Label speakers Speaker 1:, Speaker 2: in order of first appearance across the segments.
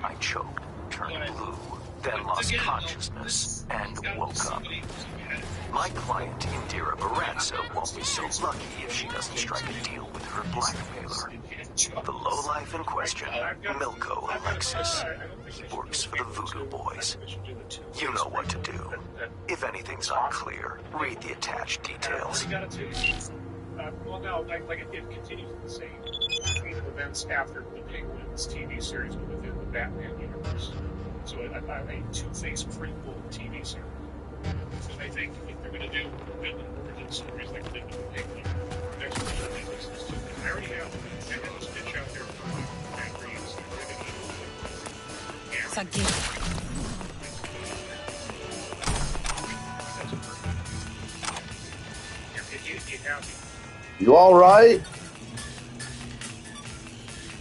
Speaker 1: I choked, turned blue, then lost consciousness, and woke up. My client, Indira Baranza, won't be so lucky if she doesn't strike a deal with her blackmailer. The lowlife in question, Milko Alexis. He works for the Voodoo Boys. You know what to do. If anything's unclear, read the attached details.
Speaker 2: Well, no, it continues the same chain of events after the Penguins TV series within the Batman universe. So a Two-Face prequel TV series. So I think if they're going to do villain origin stories like they did with the Penguin, next one should be this too. I already have this pitch out there for Matt Reeves.
Speaker 3: You all right?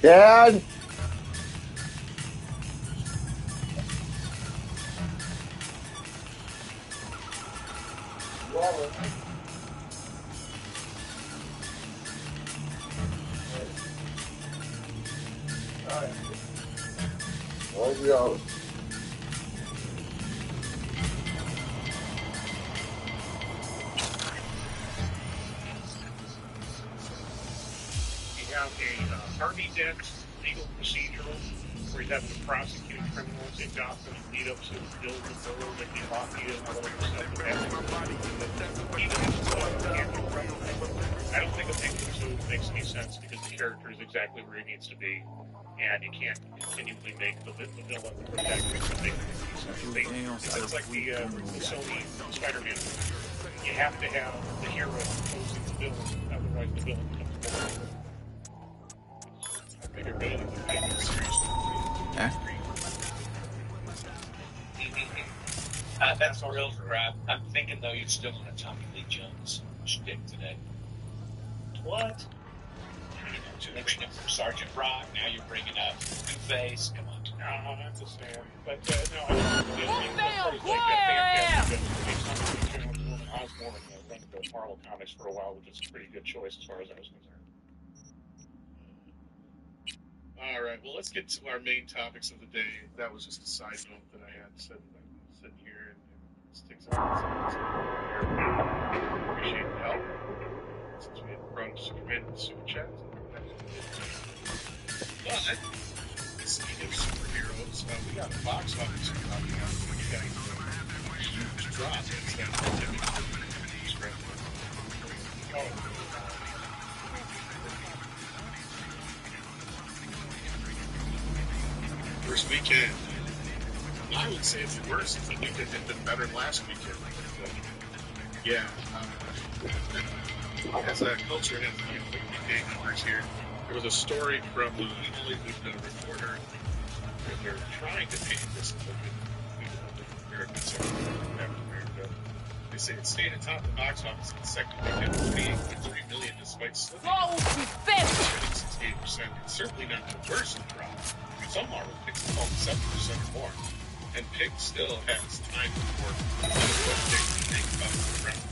Speaker 3: Dad? You all right? All right. Oh, yeah.
Speaker 2: Harvey Dent legal procedural where he's having to prosecute criminals in Gotham and lead up to build the world and the mafia and all that stuff. I don't think a Penguin 2 makes any sense because the character is exactly where he needs to be, and you can't continually make the villain the protagonist to make any sense. It's like the Sony Spider-Man. You have to have the hero opposing the villain, otherwise the villain becomes boring.
Speaker 4: That's a real crap. I'm thinking though you're still on a Tommy Lee Jones shtick today.
Speaker 2: What?
Speaker 4: To bring up Sergeant Rock, now you're bringing up Two-Face. Come on.
Speaker 2: No, I'm not the same. But no, I Osborn run the Marvel Comics for a while, which is a pretty good choice as far as I was concerned.
Speaker 5: All right, well, let's get to our main topics of the day. That was just a side note that I had sitting here and sticks out. Appreciate the help. Since we had brought up Superman in the super chat. But, speaking of superheroes, we got a box office coming out. We got a huge drop. It's that first weekend, I would say it's worse if the weekend had been better than last weekend. Yeah, as a culture has big numbers here. There was a story from the Hollywood Reporter where they're trying to paint this American America. They say it stayed atop the box office in the second weekend, $28.3 million, despite slipping 68%. It's certainly not the worst drop. Some Marvel picks fall 7% or more, and Pick still has time to work on what they think about the rest.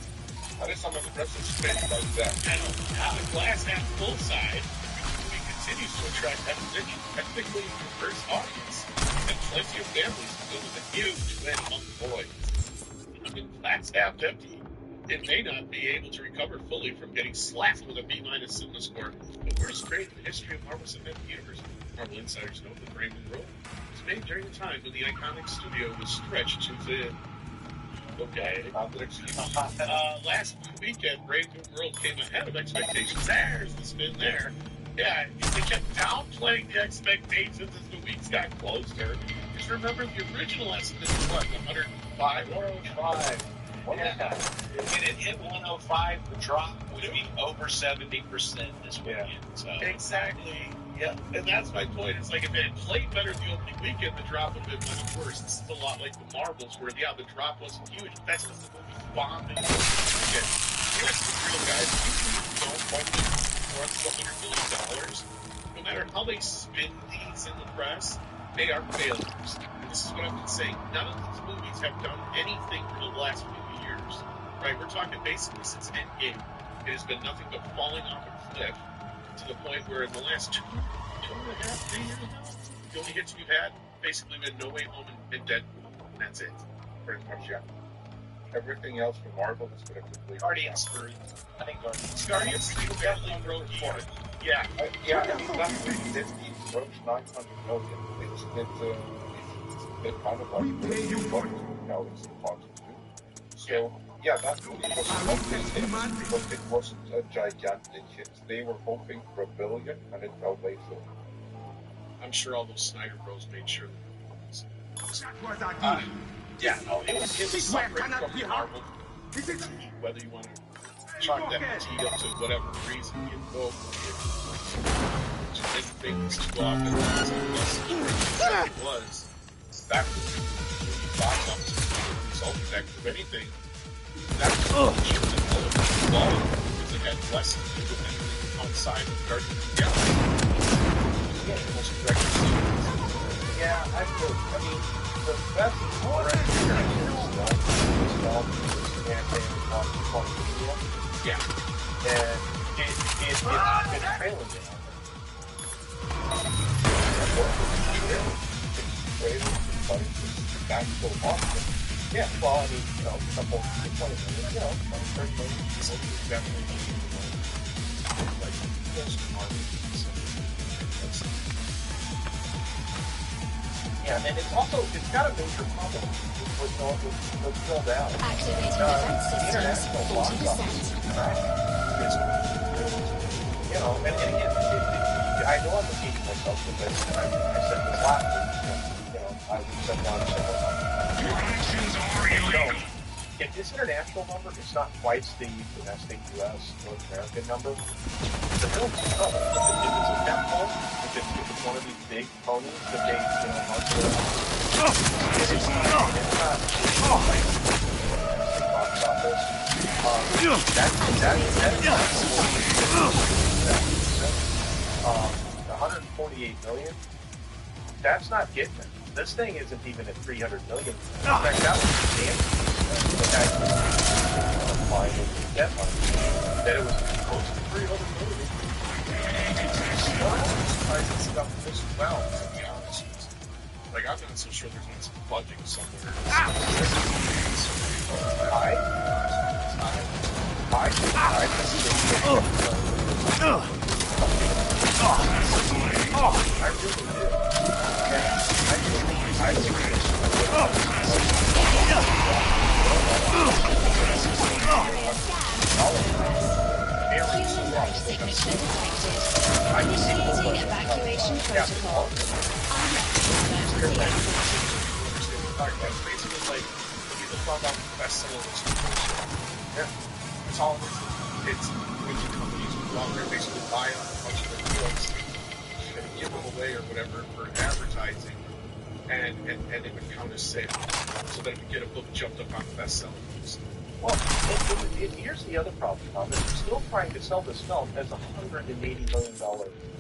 Speaker 5: How does some of the rest of the space like that? I don't know. The glass half full side, we continues to attract ethnically diverse audience, and plenty of families filled with a huge win among boys. I mean, glass half empty. It may not be able to recover fully from getting slapped with a B- cinema score, the worst grade in the history of Marvel Cinematic Universe. Marvel insiders know that Brave New World was made during the time when the iconic studio was stretched too thin. Okay. Last weekend, Brave New World came ahead of expectations. There's the spin there. Yeah, they kept downplaying the expectations as the weeks got closer. Just remember, the original estimate was what, 105? 105.
Speaker 4: Yeah. If it hit 105, the drop would be over 70% this weekend. So.
Speaker 5: Exactly. Yeah, and that's my point. It's like if it had played better the opening weekend, the drop would have been much worse. This is a lot like the Marvels, where the drop wasn't huge, but that's because the movie bombed in the weekend. Here's the real guys. Don't focus on $100 million. No matter how they spin these in the press, they are failures. And this is what I've been saying. None of these movies have done anything for the last few years. Right? We're talking basically since Endgame. It has been nothing but falling off a cliff. To the point where in the last 2.5, 3 years now, the only hits we've had basically been No Way Home and Deadpool, and that's it. Pretty much, yeah. Everything else from Marvel has been a complete.
Speaker 4: Guardians 3. I think
Speaker 5: Guardians 3 definitely broke even. Yeah, I mean, that's 350 gross 900 million. It's kind of like the galaxy talks to. So, yeah, that movie was but it wasn't a gigantic hit. They were hoping for $1 billion, and it fell way short.
Speaker 4: I'm sure all those Snyder Bros made sure that it was. Yeah, no, it was separate from the Marvel. Whether you want to chalk that fatigue up to whatever reason you go for it. Just make things go off and it was. That was the box office result of that. If anything, that was even the quality because it had less to do with anything outside of Guardians of the Galaxy. Yeah, most direct sequences.
Speaker 6: Yeah, I mean, the best
Speaker 4: Yeah.
Speaker 6: And it's been trailing it.
Speaker 5: That's so awesome.
Speaker 6: Yeah, well, I mean, a couple, 20 minutes, 30 minutes.
Speaker 5: It's definitely like close to Marvel.
Speaker 6: Yeah, and it's got a major problem with build out.
Speaker 7: Activating defense systems, 40%.
Speaker 6: And again, I know I'm repeating myself because I said this last week, I would send out
Speaker 8: Your actions are illegal.
Speaker 6: if this international number is not twice the domestic U.S. North American number, the film's trouble. If it's a temple, if it's one of these big ponies that they, launch it it's not box office. That's 148 million. That's not getting it. This thing isn't even at 300 million. In fact, that was that it was close to 300 million.
Speaker 5: It's got this well, to be honest. Like, I'm not so sure there's not some budging somewhere.
Speaker 6: I really do.
Speaker 7: Signature detected. Initiating evacuation protocol.
Speaker 5: That's basically like when you look about the bestseller list. Yeah. It's all it's major companies who go out there basically buy up a bunch of their deals and give them away or whatever for advertising, and it would count as sales, so that it would get a book jumped up on the bestseller list.
Speaker 6: Well, here's the other problem, Tom. They're still trying to sell this film as a $180 million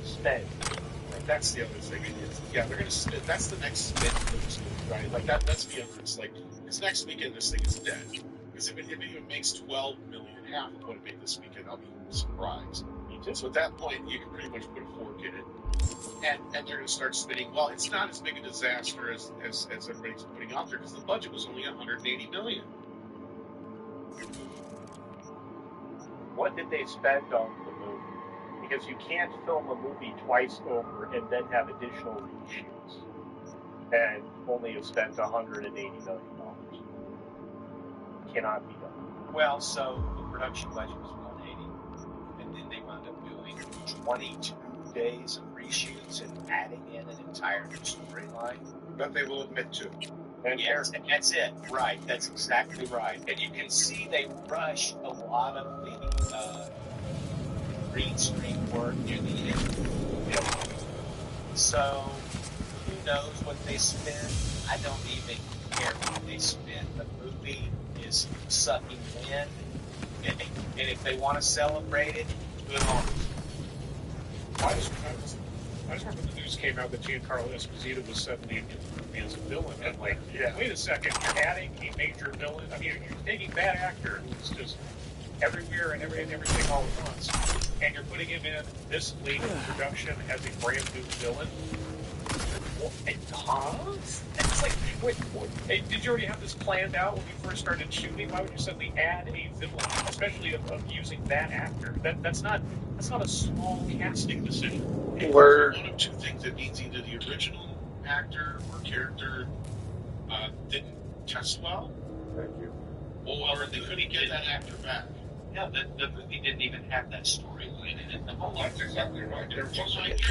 Speaker 6: spend.
Speaker 5: Like, that's the other thing. They're going to spend. That's the next spin for this movie, right? Like, let's be honest. Like, this next weekend, this thing is dead. Because if it even makes $12 million, half of what it made this weekend, I'll be surprised. So at that point, you can pretty much put a fork in it. And they're going to start spinning. Well, it's not as big a disaster as everybody's putting out there, because the budget was only $180 million.
Speaker 6: What did they spend on the movie? Because you can't film a movie twice over and then have additional reshoots and only have spent $180 million. Cannot be done.
Speaker 4: Well, so the production budget was 180, and then they wound up doing 22 days of reshoots and adding in an entire new storyline.
Speaker 5: That they will admit to.
Speaker 4: And yes, and that's it. Right. That's exactly right. And you can see they rush a lot of the green screen work near the end.
Speaker 6: Yeah.
Speaker 4: So, who knows what they spend? I don't even care what they spend. The movie is sucking wind. And if they want to celebrate it, good on them.
Speaker 2: I just remember the news came out that Giancarlo Esposito was suddenly in the movie as a villain. And wait a second, you're adding a major villain? I mean, you're taking that actor who's just everywhere and everything all at once, and you're putting him in this late in production as a brand new villain? It's like, wait, hey, did you already have this planned out when you first started shooting? Why would you suddenly add a villain, especially of using that actor? That's not a small casting decision.
Speaker 4: Or one of two things that needs: either the original actor or character didn't test well,
Speaker 6: Thank you.
Speaker 4: or they couldn't get that actor back.
Speaker 5: Yeah, the movie didn't even have that storyline in it. The whole
Speaker 4: That's exactly right. I get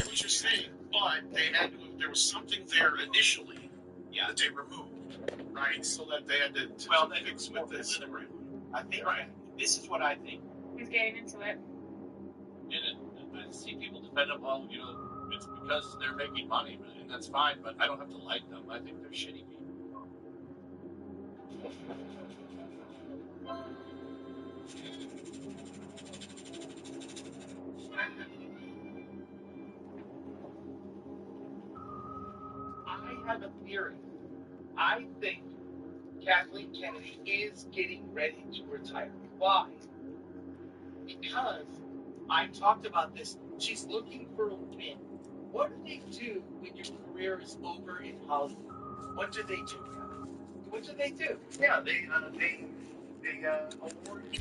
Speaker 4: what you're saying, but they had to. There was something there initially that they removed, right? So that they had to fix with this.
Speaker 5: I think this is what I think.
Speaker 9: He's getting into it.
Speaker 5: I see people defend them. Well, it's because they're making money, and that's fine. But I don't have to like them. I think they're shitty people.
Speaker 10: I have a theory. I think Kathleen Kennedy is getting ready to retire. Why? Because I talked about this. She's looking for a win. What do they do when your career is over in Hollywood? What do they do? What do they do? Yeah, they award you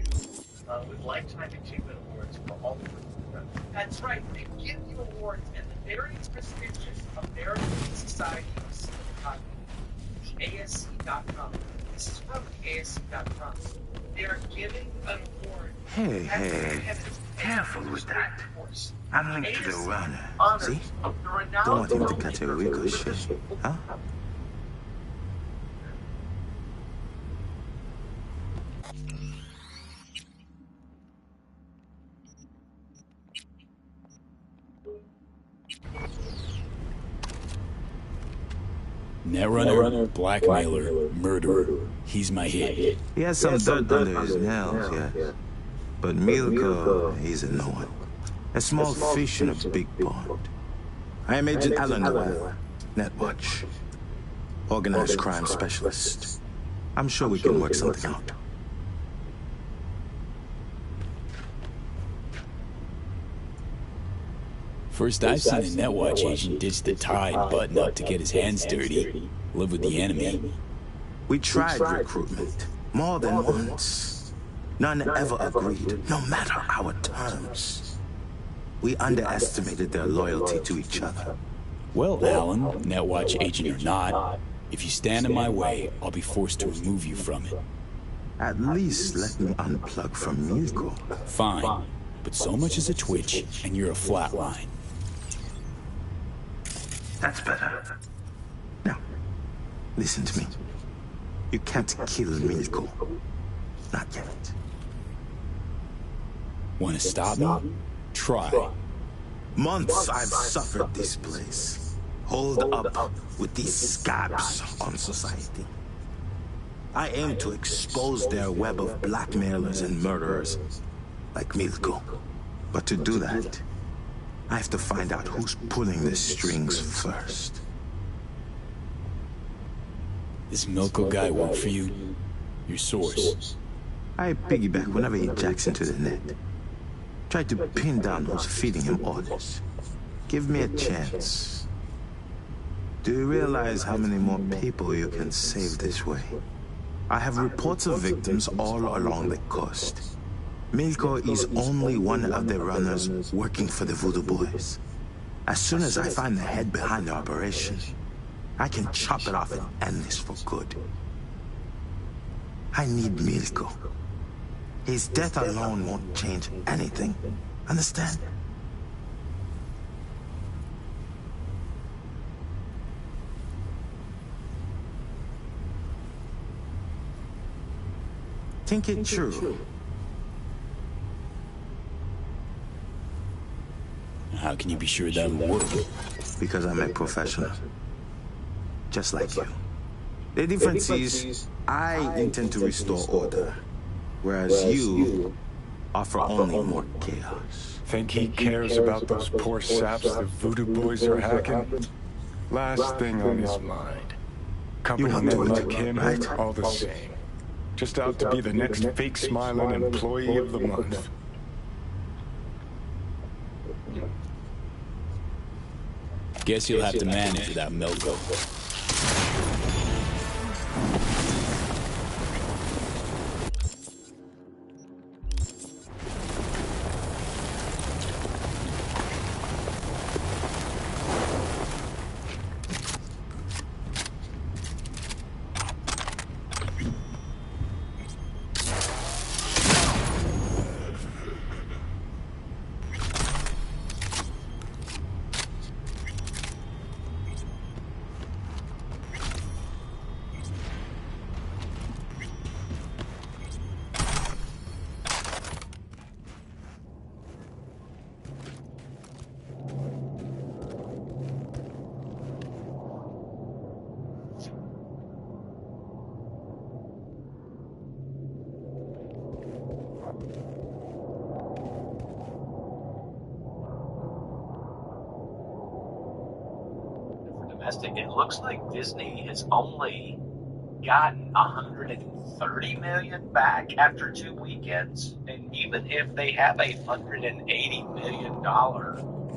Speaker 10: with lifetime achievement awards for all the work you've done. That's right. They give you awards, and the very prestigious American Society of Cinematography, the ASC.com. This is from ASC.com. They are giving an award.
Speaker 1: Hey, careful with that. I'm linked to the runner. See?
Speaker 10: The
Speaker 1: Don't want him to catch a ricochet, huh?
Speaker 11: Netrunner, blackmailer, murderer. He's my hit.
Speaker 1: He has some dirt under his nails, yes. But Milko, he's a no one. A small fish in a big pond. I am Agent Alan Noel, Netwatch. Organized crime specialist. I'm sure we can work something out.
Speaker 11: First I've seen a Netwatch agent ditch the Tide button up to get his hands dirty. Live with the enemy.
Speaker 1: We tried recruitment more than once. None ever agreed, no matter our terms. We underestimated their loyalty to each other.
Speaker 11: Well, Alan, Netwatch agent or not, if you stand in my way, I'll be forced to remove you from it.
Speaker 1: At least let me unplug from Milko.
Speaker 11: Fine, but so much as a twitch, and you're a flatline.
Speaker 1: That's better. Now, listen to me. You can't kill Milko. Not yet.
Speaker 11: Want to stop me? Try.
Speaker 1: Months I've suffered this place. Hold up with these scabs on society. I aim to expose their web of blackmailers and murderers, like Milko. But to do that, I have to find out who's pulling the strings first.
Speaker 11: This Milko guy work for you? Your source?
Speaker 1: I piggyback whenever he jacks into the net. Try to pin down who's feeding him orders. Give me a chance. Do you realize how many more people you can save this way? I have reports of victims all along the coast. Milko is only one of the runners working for the Voodoo Boys. As soon as I find the head behind the operation, I can chop it off and end this for good. I need Milko. His death alone won't change anything. Understand? Think it through.
Speaker 11: How can you be sure that'll work?
Speaker 1: Because I'm a professional. Just like you. The difference is, I intend to restore order, whereas you offer only more chaos.
Speaker 8: Think he cares about those poor saps the Voodoo Boys are hacking? Last thing on his mind. Company men like him,
Speaker 1: right?
Speaker 8: All the same. Just out to be the next fake smiling employee of the month.
Speaker 11: Guess you'll have to manage without Milko.
Speaker 1: It looks like Disney has only gotten 130 million back after 2 weekends, and even if they have a $180 million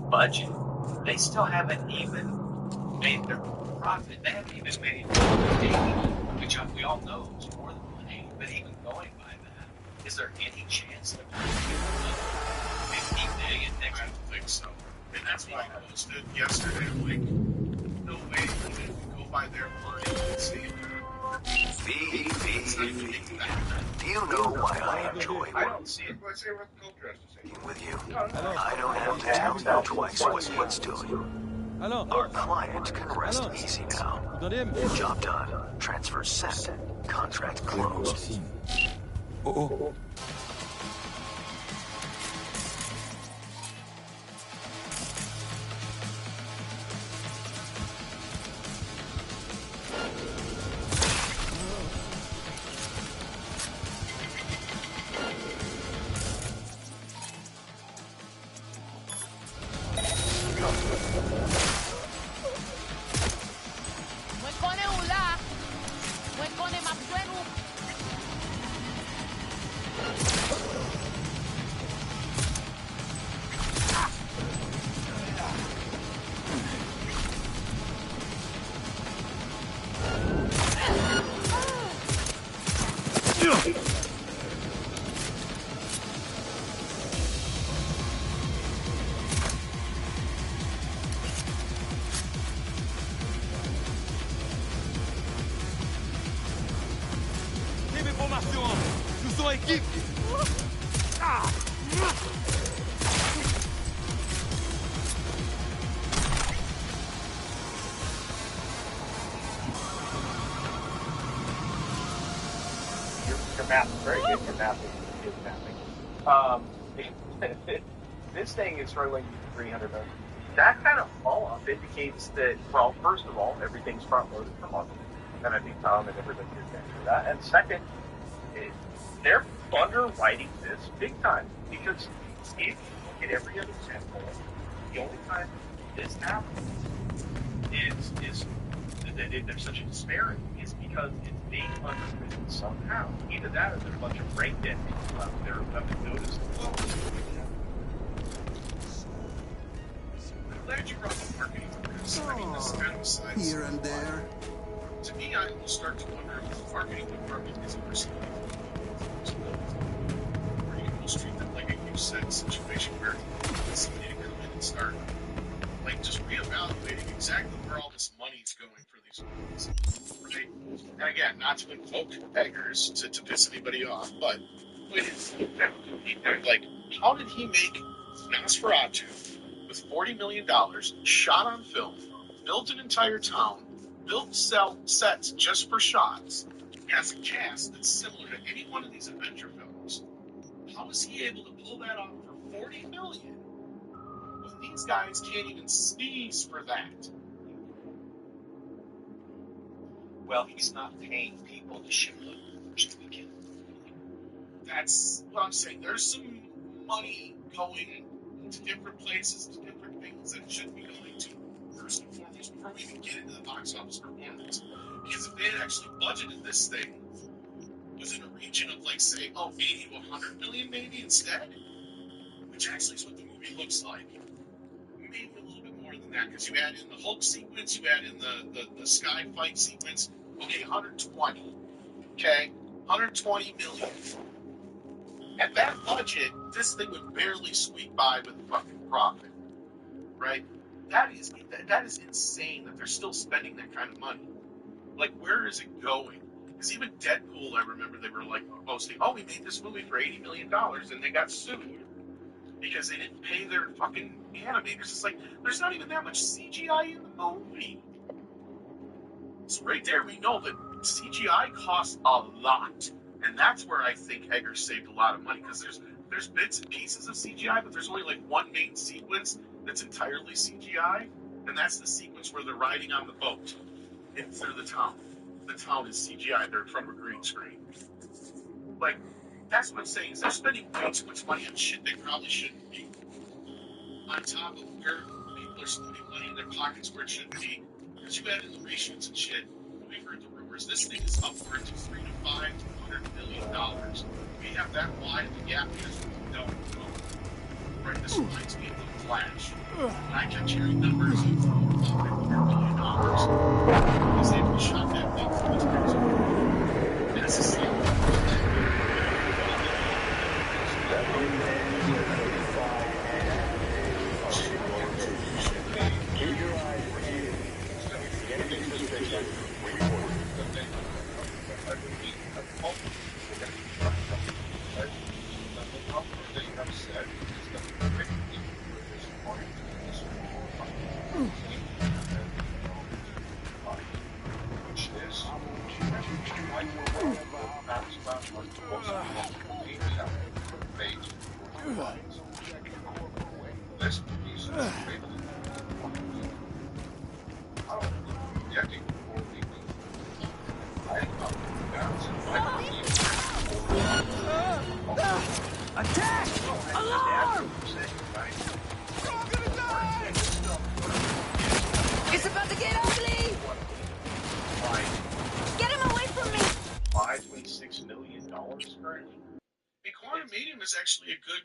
Speaker 1: budget, they still haven't even made their profit. They haven't even made 180, which we all know is more than 180. But even going by that, is there any chance that we're going to get another 50 million next
Speaker 4: I don't think so. And that's why I posted yesterday. I'm like, no way. Even if you go by their line and see it.
Speaker 1: Do you know why I enjoy
Speaker 6: I don't see it.
Speaker 4: Let's say what the coat dress is saying.
Speaker 1: working with you? I don't have to tell you twice what he's doing. Our client can rest easy now. Job done. Transfer sent. Contract closed.
Speaker 8: Oh.
Speaker 6: Your map is very good. Your map is mapping. This thing is struggling to 300 million. That kind of fall off indicates that, well, first of all, everything's front loaded for months. And I think Tom and everybody is thanks for that. And second, they're underwriting this big time. Because if you look at every other example, the only time this happens is that there's such a disparity is because it's being underwritten somehow. Either that or there's a bunch of breakdown people out there who haven't noticed.
Speaker 4: I'm glad you brought up marketing because I mean, this is kind of a side
Speaker 9: Here and there.
Speaker 4: To me, I will start to wonder if the marketing department is overseeing or you can almost treat them like a you said situation where somebody to come in and start like just reevaluating exactly where all this money's going for these movies. Right? And again, not to invoke beggars to piss anybody off, but like, how did he make Nosferatu with $40 million, shot on film, built an entire town, built sets just for shots, has a cast that's similar to any one of these Avenger films? How is he able to pull that off for $40 million when these guys can't even sneeze for that?
Speaker 1: Well, he's not paying people to show up first weekend.
Speaker 4: That's what I'm saying. There's some money going to different places, to different things that it should be going to, first and foremost, before we even get into the box office performance. Because if they had actually budgeted this thing within a region of, like, say, 80 to 100 million maybe instead, which actually is what the movie looks like, maybe a little bit more than that because you add in the Hulk sequence, you add in the sky fight sequence. Okay, 120. Okay, 120 million. At that budget, this thing would barely squeak by with a fucking profit, right? That is insane that they're still spending that kind of money. Like, where is it going? Because even Deadpool, I remember they were like posting, "Oh, we made this movie for $80 million," and they got sued because they didn't pay their fucking animators. It's like there's not even that much CGI in the movie. So right there, we know that CGI costs a lot, and that's where I think Eggers saved a lot of money because there's bits and pieces of CGI, but there's only like one main sequence that's entirely CGI, and that's the sequence where they're riding on the boat in through the town. The town is CGI. They're from a green screen. Like, that's what I'm saying is they're spending way too much money on shit they probably shouldn't be. On top of where people are spending money in their pockets where it shouldn't be, because you add in the reshoots and shit. We've heard the rumors. This thing is upward to $300 to $500 million. We have that wide of a gap because we don't know. Right? This reminds me of the Flash. And I kept hearing numbers of $500 million because they shot that thing for the years ago. And it's the same thing.
Speaker 7: It's about to get ugly! Get him away from me!
Speaker 6: $5.6 million currently.
Speaker 4: Hey, Quantum Medium is actually a good